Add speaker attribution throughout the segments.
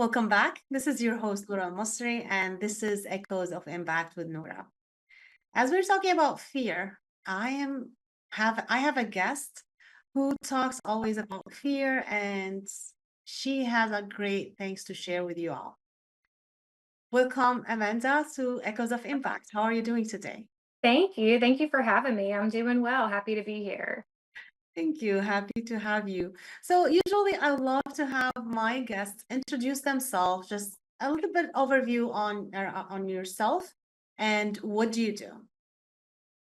Speaker 1: Welcome back. This is your host, Noura Almasri, and this is Echoes of Impact with Noura. As we're talking about fear, I have a guest who talks always about fear, and she has a great things to share with you all. Welcome, Amanda, to Echoes of Impact. How are you doing today?
Speaker 2: Thank you. Thank you for having me. I'm doing well. Happy to be here.
Speaker 1: Thank you. Happy to have you. So usually I love to have my guests introduce themselves, just a little bit overview on yourself and what do you do?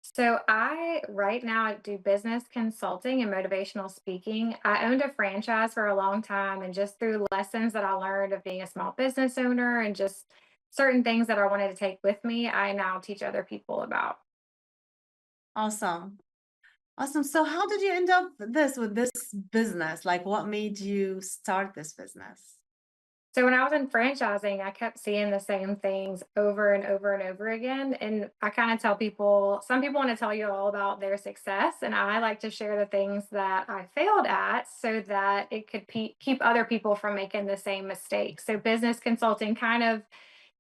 Speaker 2: So I right now I do business consulting and motivational speaking. I owned a franchise for a long time and just through lessons that I learned of being a small business owner and just certain things that I wanted to take with me, I now teach other people about.
Speaker 1: Awesome. Awesome. So how did you end up with this business? Like what made you start this business?
Speaker 2: So when I was in franchising, I kept seeing the same things over and over and over again. And I kind of tell people, some people want to tell you all about their success, and I like to share the things that I failed at so that it could keep other people from making the same mistakes. So business consulting kind of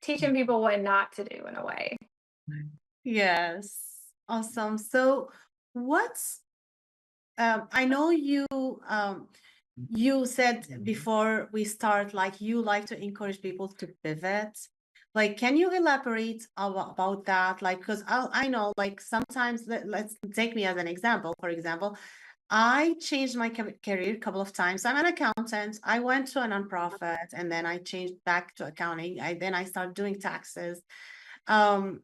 Speaker 2: teaching people what not to do in a way.
Speaker 1: Yes. Awesome. So what's I know you said before we start, like you like to encourage people to pivot. Like, can you elaborate about that? Like, because I know, like sometimes let's take me as an example. For example, I changed my career a couple of times. I'm an accountant. I went to a nonprofit, and then I changed back to accounting. I started doing taxes. Um,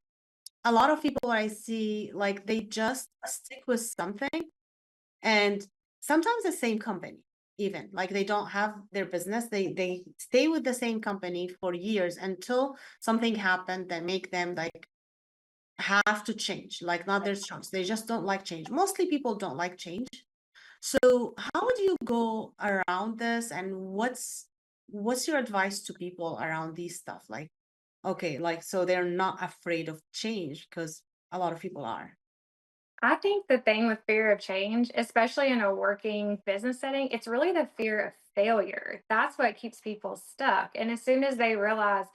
Speaker 1: a lot of people I see, like they just stick with something and sometimes the same company, even like they don't have their business, they stay with the same company for years until something happened that make them like have to change, like not their choice, they just don't like change. Mostly people don't like change. So how would you go around this, and what's your advice to people around these stuff, like okay, like so they're not afraid of change, because a lot of people are.
Speaker 2: I think the thing with fear of change, especially in a working business setting, it's really the fear of failure. That's what keeps people stuck. And as soon as they realize,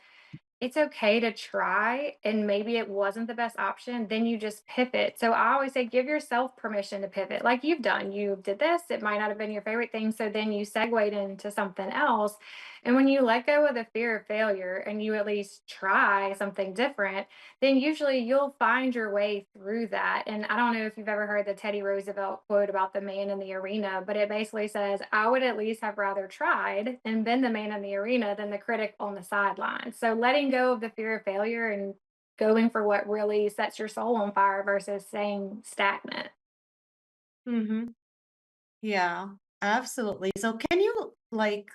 Speaker 2: it's okay to try and maybe it wasn't the best option, then you just pivot. So I always say give yourself permission to pivot like you've done. You did this, it might not have been your favorite thing. So then you segued into something else. And when you let go of the fear of failure and you at least try something different, then usually you'll find your way through that. And I don't know if you've ever heard the Teddy Roosevelt quote about the man in the arena, but it basically says, I would at least have rather tried and been the man in the arena than the critic on the sidelines. So letting go of the fear of failure and going for what really sets your soul on fire versus staying stagnant.
Speaker 1: Mm-hmm. Yeah, absolutely. So can you like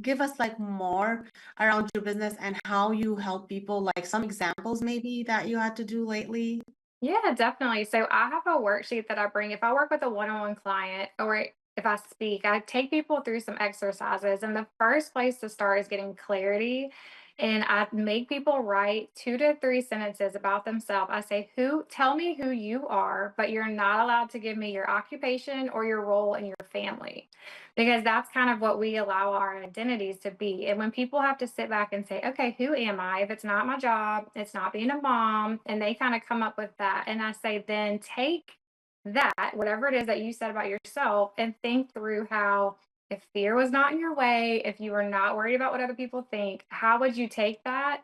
Speaker 1: give us like more around your business and how you help people, like some examples maybe that you had to do lately?
Speaker 2: Yeah, definitely. So I have a worksheet that I bring if I work with a one-on-one client or if I speak, I take people through some exercises. And the first place to start is getting clarity. And I make people write 2 to 3 sentences about themselves. I say, tell me who you are, but you're not allowed to give me your occupation or your role in your family, because that's kind of what we allow our identities to be. And when people have to sit back and say, okay, who am I? If it's not my job, it's not being a mom, and they kind of come up with that. And I say, then take that, whatever it is that you said about yourself, and think through how, if fear was not in your way, if you were not worried about what other people think, how would you take that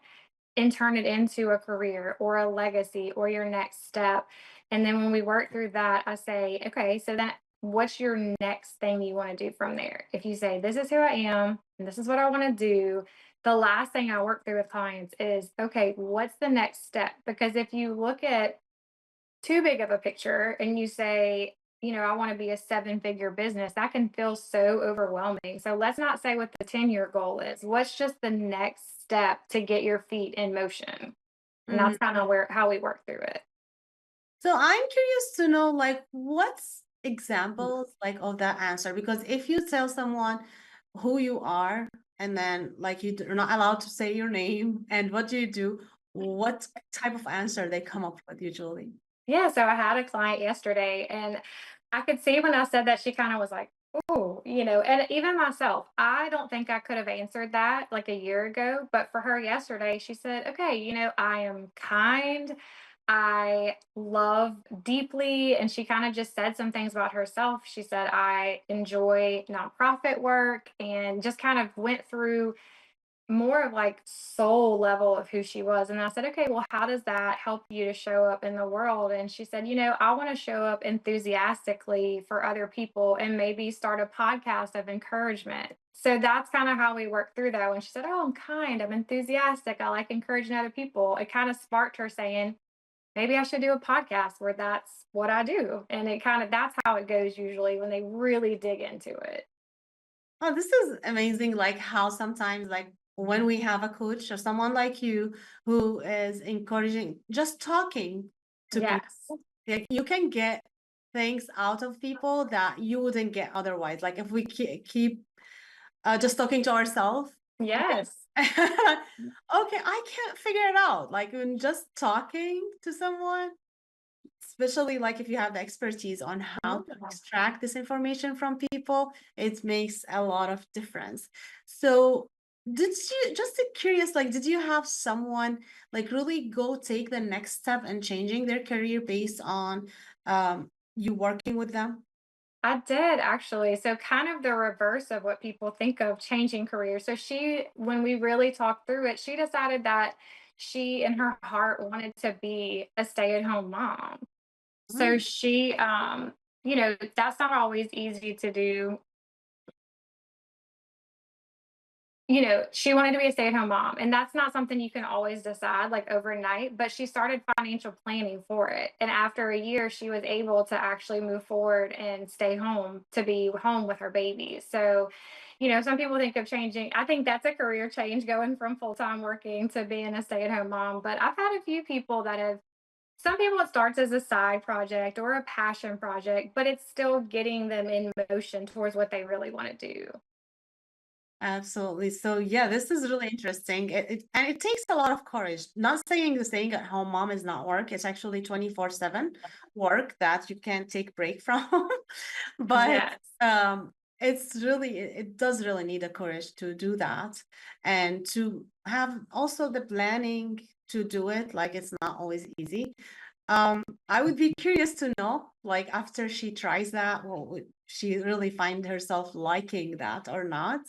Speaker 2: and turn it into a career or a legacy or your next step? And then when we work through that, I say, okay, so then what's your next thing you want to do from there? If you say, this is who I am and this is what I want to do, the last thing I work through with clients is, okay, what's the next step? Because if you look at too big of a picture and you say, I want to be a 7-figure business, that can feel so overwhelming. So let's not say what the 10-year goal is. What's just the next step to get your feet in motion? And that's kind of where how we work through it.
Speaker 1: So I'm curious to know, like, what's examples like of that answer? Because if you tell someone who you are, and then like you're not allowed to say your name and what do you do, what type of answer they come up with usually?
Speaker 2: Yeah, so I had a client yesterday and I could see when I said that she kind of was like, Oh, and even myself, I don't think I could have answered that like a year ago. But for her yesterday, she said, okay, I am kind. I love deeply. And she kind of just said some things about herself. She said, I enjoy nonprofit work and just kind of went through more of like soul level of who she was. And I said, okay, well, how does that help you to show up in the world? And she said, I want to show up enthusiastically for other people and maybe start a podcast of encouragement. So that's kind of how we worked through that. When she said, oh, I'm kind, I'm enthusiastic, I like encouraging other people, it kind of sparked her saying, maybe I should do a podcast where that's what I do. And that's how it goes usually when they really dig into it.
Speaker 1: Oh, this is amazing. Like how sometimes, like when we have a coach or someone like you who is encouraging, just talking to
Speaker 2: Yes.
Speaker 1: people, like you can get things out of people that you wouldn't get otherwise. Like if we keep just talking to ourselves.
Speaker 2: Yes.
Speaker 1: Okay, I can't figure it out. Like when just talking to someone, especially like if you have the expertise on how to extract this information from people, it makes a lot of difference. So did you just curious, like did you have someone like really go take the next step and changing their career based on you working with them?
Speaker 2: I did actually. So, kind of the reverse of what people think of changing careers. So, when we really talked through it, she decided that she in her heart wanted to be a stay-at-home mom. So,
Speaker 1: Mm,
Speaker 2: that's not always easy to do. She wanted to be a stay-at-home mom, and that's not something you can always decide like overnight, but she started financial planning for it. And after a year, she was able to actually move forward and stay home to be home with her baby. So, some people think of changing. I think that's a career change going from full-time working to being a stay-at-home mom. But I've had a few people that have some people it starts as a side project or a passion project, but it's still getting them in motion towards what they really want to do.
Speaker 1: absolutely. So yeah, this is really interesting. And it takes a lot of courage. Not saying the staying at home mom is not work. It's actually 24/7 work that you can't take break from. But
Speaker 2: Yes.
Speaker 1: it's really it does really need a courage to do that and to have also the planning to do it. Like it's not always easy. I would be curious to know, like after she tries that, well, would she really find herself liking that or not?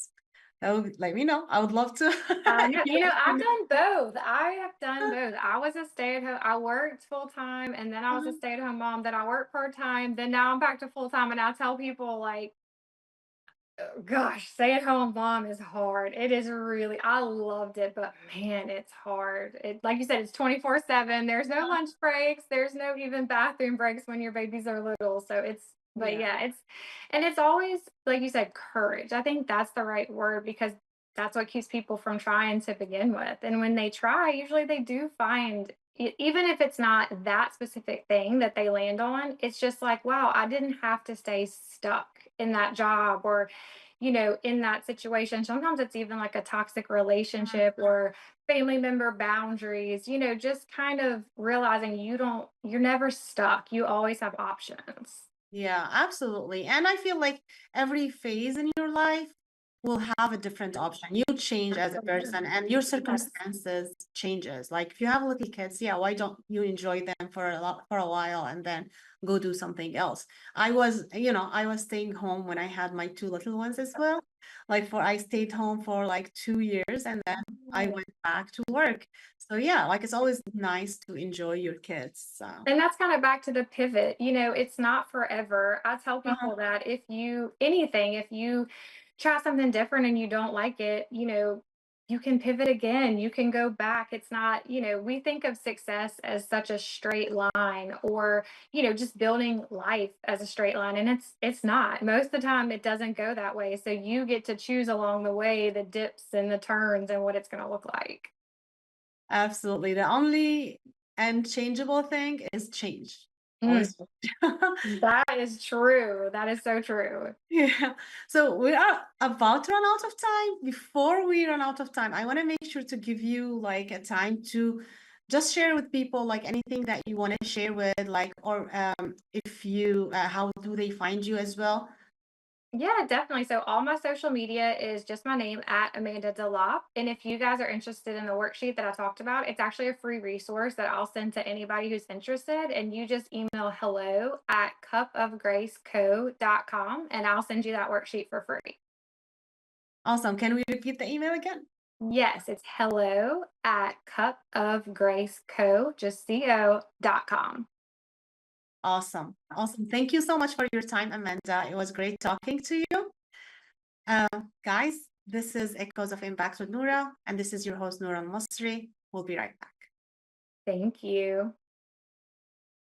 Speaker 1: That would let me know. I would love to.
Speaker 2: No, I've done both. I have done both. I was a stay-at-home. I worked full time, and then I was a stay-at-home mom. Then I worked part time. Then now I'm back to full time, and I tell people like, gosh, stay-at-home mom is hard. It is really. I loved it, but man, it's hard. Like you said, it's 24/7. There's no lunch breaks. There's no even bathroom breaks when your babies are little. So but
Speaker 1: Yeah,
Speaker 2: yeah, and it's always like you said, courage. I think that's the right word because that's what keeps people from trying to begin with. And when they try, usually they do find. Even if it's not that specific thing that they land on, it's just like, wow, I didn't have to stay stuck in that job or in that situation. Sometimes it's even like a toxic relationship or family member boundaries, just kind of realizing you're never stuck. You always have options.
Speaker 1: yeah, absolutely. And I feel like every phase in your life will have a different option. You change as a person and your
Speaker 2: Yes.
Speaker 1: circumstances changes. Like if you have little kids, yeah, why don't you enjoy them for a while and then go do something else? I was staying home when I had my two little ones as well. I stayed home for like 2 years and then I went back to work. So yeah, like it's always nice to enjoy your kids. So
Speaker 2: And that's kind of back to the pivot. It's not forever. I tell
Speaker 1: uh-huh.
Speaker 2: people that if you try something different and you don't like it, you can pivot again. You can go back. It's not, we think of success as such a straight line or, just building life as a straight line. And it's not. Most of the time it doesn't go that way. So you get to choose along the way the dips and the turns and what it's going to look like.
Speaker 1: Absolutely. The only unchangeable thing is change.
Speaker 2: Mm,
Speaker 1: Always.
Speaker 2: that is true. That is so true.
Speaker 1: Yeah. So we are about to run out of time. Before we run out of time, I want to make sure to give you like a time to just share with people like anything that you want to share with, like, or if you, how do they find you as well?
Speaker 2: Yeah, definitely. So all my social media is just my name at Amanda Delaup. And if you guys are interested in the worksheet that I talked about, it's actually a free resource that I'll send to anybody who's interested. And you just email hello@cupofgraceco.com and I'll send you that worksheet for free.
Speaker 1: Awesome. Can we repeat the email again?
Speaker 2: Yes, it's hello@cupofgraceco, just co.com.
Speaker 1: Awesome. Awesome. Thank you so much for your time, Amanda. It was great talking to you. Guys, this is Echoes of Impact with Noura, and this is your host, Noura Almasri. We'll be right back.
Speaker 2: Thank you.